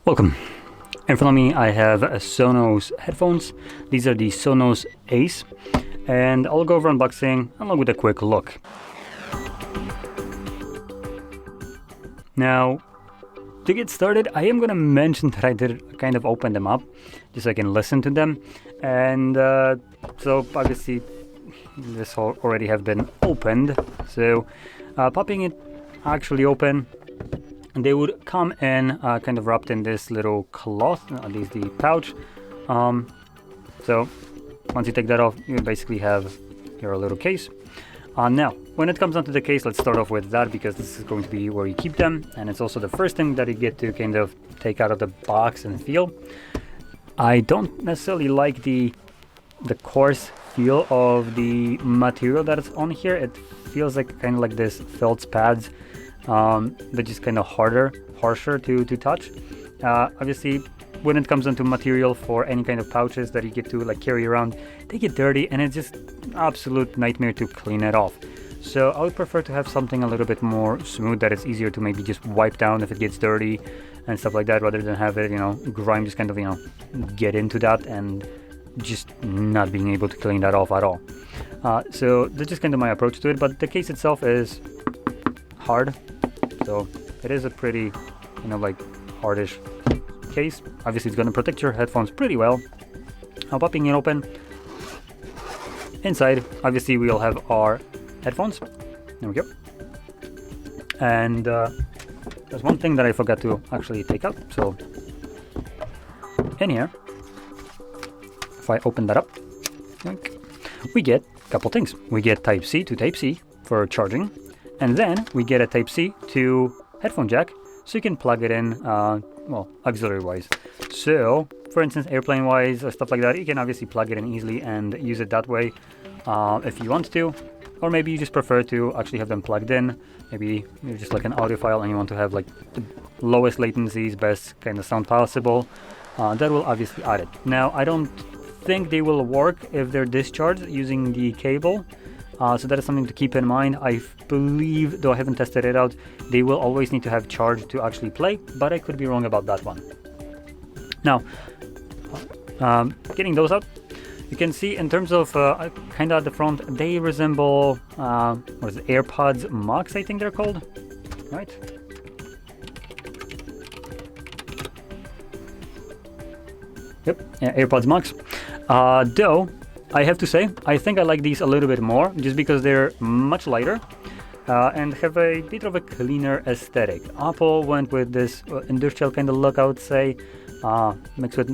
Welcome. In front of me I have a Sonos headphones. These are the Sonos ACE, and I'll go over unboxing along with a quick look. Now, to get started, I am going to mention that I did kind of open them up just so I can listen to them, and so obviously this already have been opened, so popping it actually open, and they would come in kind of wrapped in this little cloth, at least the pouch. So once you take that off, you basically have your little case. Now, when it comes down to the case, let's start off with that because this is going to be where you keep them, and it's also the first thing that you get to kind of take out of the box and feel. I don't necessarily like the coarse feel of the material that is on here. It feels like kind of like this felt pads, but just kind of harsher to touch. Obviously, when it comes down to material for any kind of pouches that you get to like carry around, they get dirty and it's just an absolute nightmare to clean it off. So I would prefer to have something a little bit more smooth that it's easier to maybe just wipe down if it gets dirty and stuff like that, rather than have it, grime just kind of, get into that and just not being able to clean that off at all. So that's just kind of my approach to it, but the case itself is hard. So it is a pretty, hardish case. Obviously it's going to protect your headphones pretty well. Popping it open, inside obviously we'll have our headphones. There we go. And there's one thing that I forgot to actually take out. So in here, if I open that up, we get a couple things. We get Type C to Type C for charging, and then we get a Type C to headphone jack, so you can plug it in, auxiliary wise. So for instance, airplane wise or stuff like that, you can obviously plug it in easily and use it that way if you want to, or maybe you just prefer to actually have them plugged in. Maybe you're just like an audiophile and you want to have like the lowest latencies, best kind of sound possible. That will obviously add it. Now, I don't think they will work if they're discharged using the cable. So that is something to keep in mind. I believe, though I haven't tested it out, they will always need to have charge to actually play, but I could be wrong about that one. Now, getting those out, you can see in terms of kind of at the front, they resemble, AirPods Max, I think they're called, right? Yep, yeah, AirPods Max. Though, I have to say, I think I like these a little bit more, just because they're much lighter and have a bit of a cleaner aesthetic. Apple went with this industrial kind of look, I would say, mixed with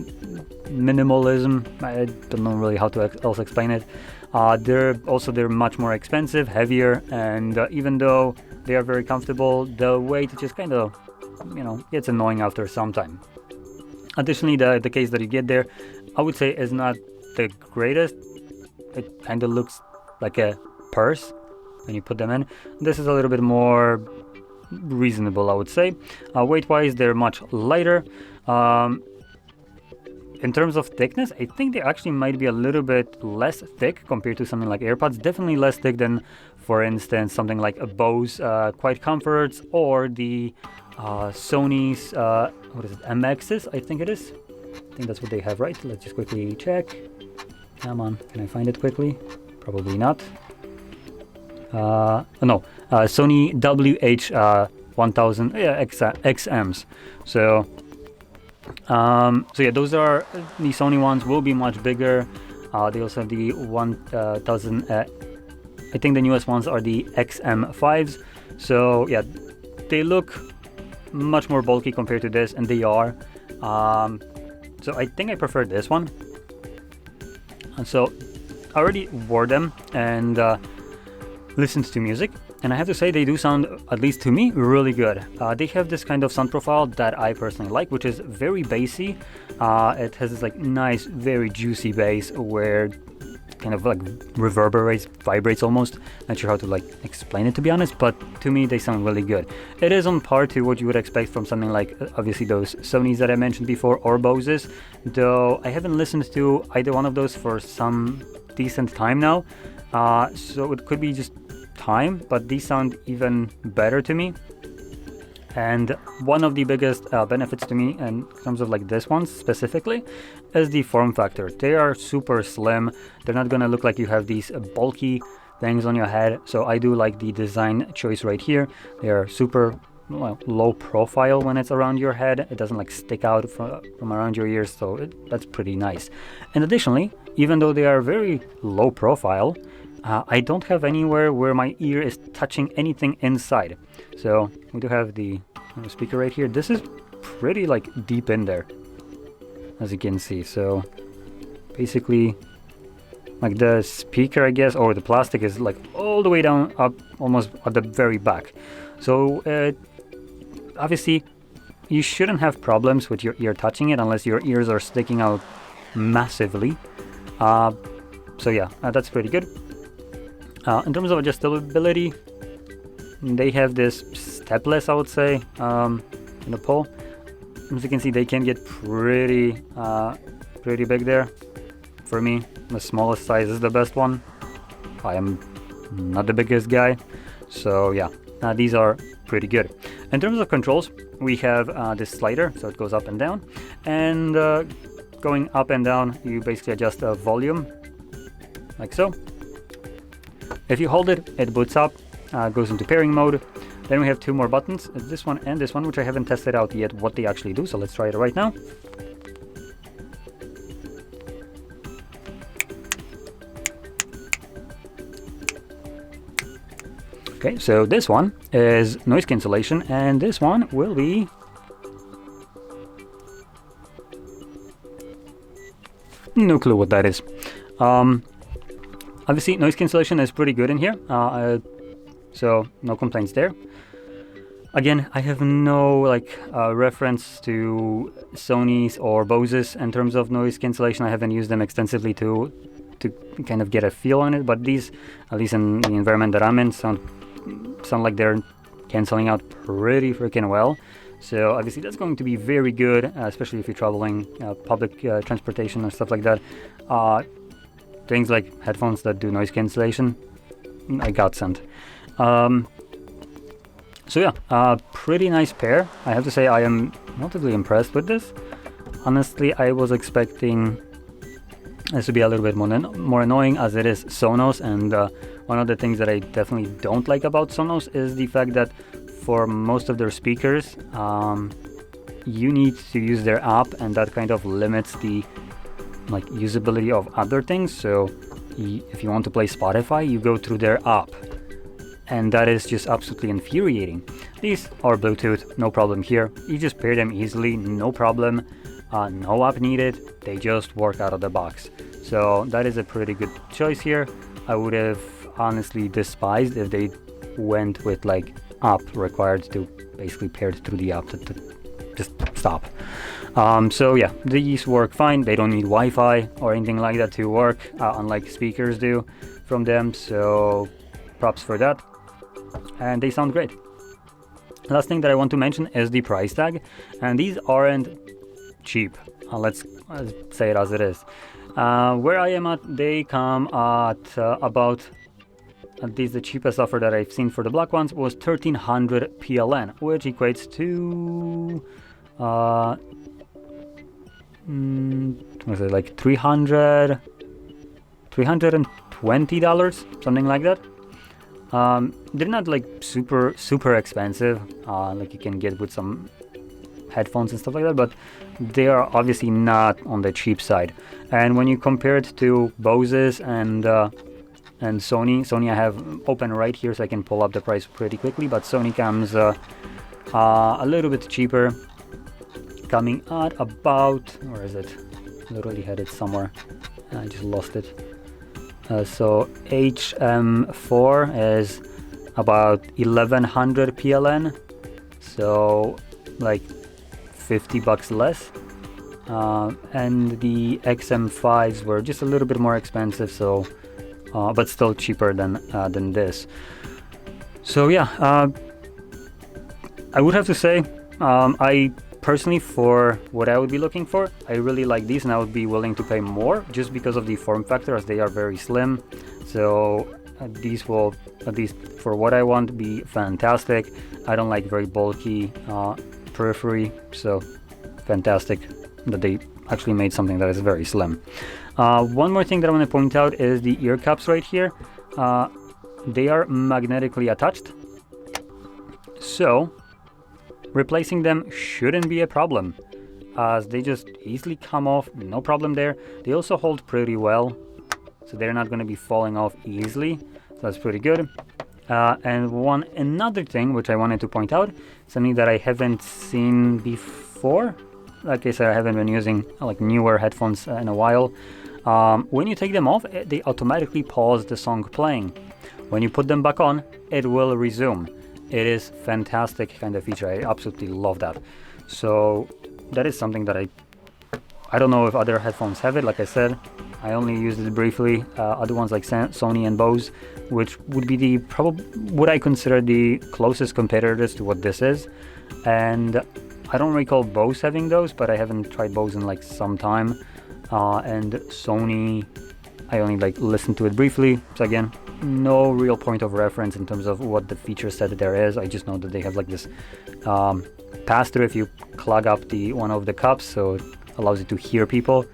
minimalism. I don't know really how to else explain it. They're much more expensive, heavier, and even though they are very comfortable, the weight just kind of, gets annoying after some time. Additionally, the case that you get there, I would say, is not the greatest. It kind of looks like a purse when you put them in. This is a little bit more reasonable, I would say. Weight wise, they're much lighter. In terms of thickness, I think they actually might be a little bit less thick compared to something like AirPods. Definitely less thick than, for instance, something like a Bose Quiet Comforts or the Sony's MXs, I think it is. I think that's what they have, right? Let's just quickly check. Come on, can I find it quickly? Probably not. Sony WH-1000 XMs. So yeah, those are the Sony ones. Will be much bigger. They also have the 1000. I think the newest ones are the XM5s. So yeah, they look much more bulky compared to this, and they are. So I think I prefer this one. And so I already wore them and listened to music, and I have to say they do sound, at least to me, really good. They have this kind of sound profile that I personally like, which is very bassy. It has this like nice, very juicy bass where kind of like reverberates, vibrates almost. Not sure how to like explain it, to be honest, but to me they sound really good. It is on par to what you would expect from something like obviously those Sonys that I mentioned before, or Boses, though I haven't listened to either one of those for some decent time now, so it could be just time, but these sound even better to me. And one of the biggest benefits to me in terms of like this one specifically is the form factor. They are super slim. They're not gonna look like you have these bulky things on your head. So I do like the design choice right here. They are super low profile when it's around your head. It doesn't like stick out from around your ears, so that's pretty nice. And additionally, even though they are very low profile, I don't have anywhere where my ear is touching anything inside. So we do have the speaker right here. This is pretty like deep in there, as you can see. So basically, like the speaker, I guess, or the plastic is like all the way down up, almost at the very back. So obviously, you shouldn't have problems with your ear touching it unless your ears are sticking out massively. So yeah, that's pretty good. In terms of adjustability, they have this stepless, I would say, in the pull. As you can see, they can get pretty big there. For me, the smallest size is the best one. I am not the biggest guy, so yeah, these are pretty good. In terms of controls, we have this slider, so it goes up and down, and going up and down, you basically adjust the volume, like so. If you hold it, it boots up, goes into pairing mode. Then we have two more buttons, this one and this one, which I haven't tested out yet what they actually do, so let's try it right now. Okay, so this one is noise cancellation, and this one will be no clue what that is. Obviously, noise cancellation is pretty good in here, so no complaints there. Again, I have no reference to Sony's or Bose's in terms of noise cancellation. I haven't used them extensively to kind of get a feel on it, but these, at least in the environment that I'm in, sound like they're canceling out pretty freaking well. So obviously that's going to be very good, especially if you're traveling public transportation and stuff like that. Things like headphones that do noise cancellation, I got sent. So yeah, pretty nice pair. I have to say I am relatively impressed with this. Honestly, I was expecting this to be a little bit more annoying, as it is Sonos, and one of the things that I definitely don't like about Sonos is the fact that for most of their speakers, you need to use their app, and that kind of limits the usability of other things. So if you want to play Spotify, you go through their app, and that is just absolutely infuriating. These are Bluetooth, no problem here. You just pair them easily, no problem. No app needed, they just work out of the box. So that is a pretty good choice here. I would have honestly despised if they went with app required to basically pair it through the app to just stop. So yeah, these work fine. They don't need Wi-Fi or anything like that to work, unlike speakers do from them. So props for that. And they sound great. Last thing that I want to mention is the price tag. And these aren't cheap. Let's say it as it is. Where I am at, they come at about, at least the cheapest offer that I've seen for the black ones was 1300 PLN, which equates to was it like $320, something like that. They're not super expensive, like you can get with some headphones and stuff like that, but they are obviously not on the cheap side. And when you compare it to Bose's and Sony I have open right here, so I can pull up the price pretty quickly, but Sony comes a little bit cheaper, coming at about, where is it? Literally had it somewhere, I just lost it. So HM4 is about 1100 PLN, so like $50 less, and the XM5s were just a little bit more expensive, so but still cheaper than this. So yeah, I would have to say, I personally, for what I would be looking for, I really like these, and I would be willing to pay more just because of the form factor, as they are very slim. So these will, at least for what I want, be fantastic. I don't like very bulky periphery, so fantastic that they actually made something that is very slim. One more thing that I want to point out is the ear cups right here. They are magnetically attached, so replacing them shouldn't be a problem, as they just easily come off, no problem there. They also hold pretty well, so they're not going to be falling off easily, so that's pretty good. And another thing which I wanted to point out, something that I haven't seen before. Like I said, I haven't been using like newer headphones in a while. When you take them off, they automatically pause the song playing. When you put them back on, it will resume. It is fantastic kind of feature. I absolutely love that. So that is something that I don't know if other headphones have it. Like I said, I only used it briefly. Other ones like Sony and Bose, which would be what I consider the closest competitors to what this is. And I don't recall Bose having those, but I haven't tried Bose in like some time. And Sony, I only like listened to it briefly. So again, no real point of reference in terms of what the feature set there is. I just know that they have like this pass-through if you clog up one of the cups, so it allows you to hear people.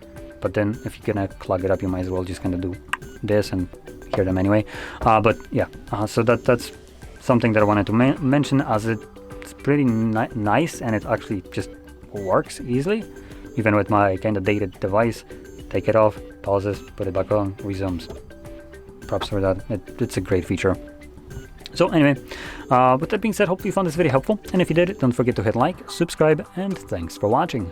But then if you're gonna clog it up, you might as well just kind of do this and hear them anyway. But yeah, so that's something that I wanted to mention, as it's pretty nice, and it actually just works easily, even with my kind of dated device. Take it off, pauses, put it back on, resumes. Props for that. It's a great feature. So anyway, with that being said, hopefully you found this video helpful, and if you did, don't forget to hit like, subscribe, and thanks for watching.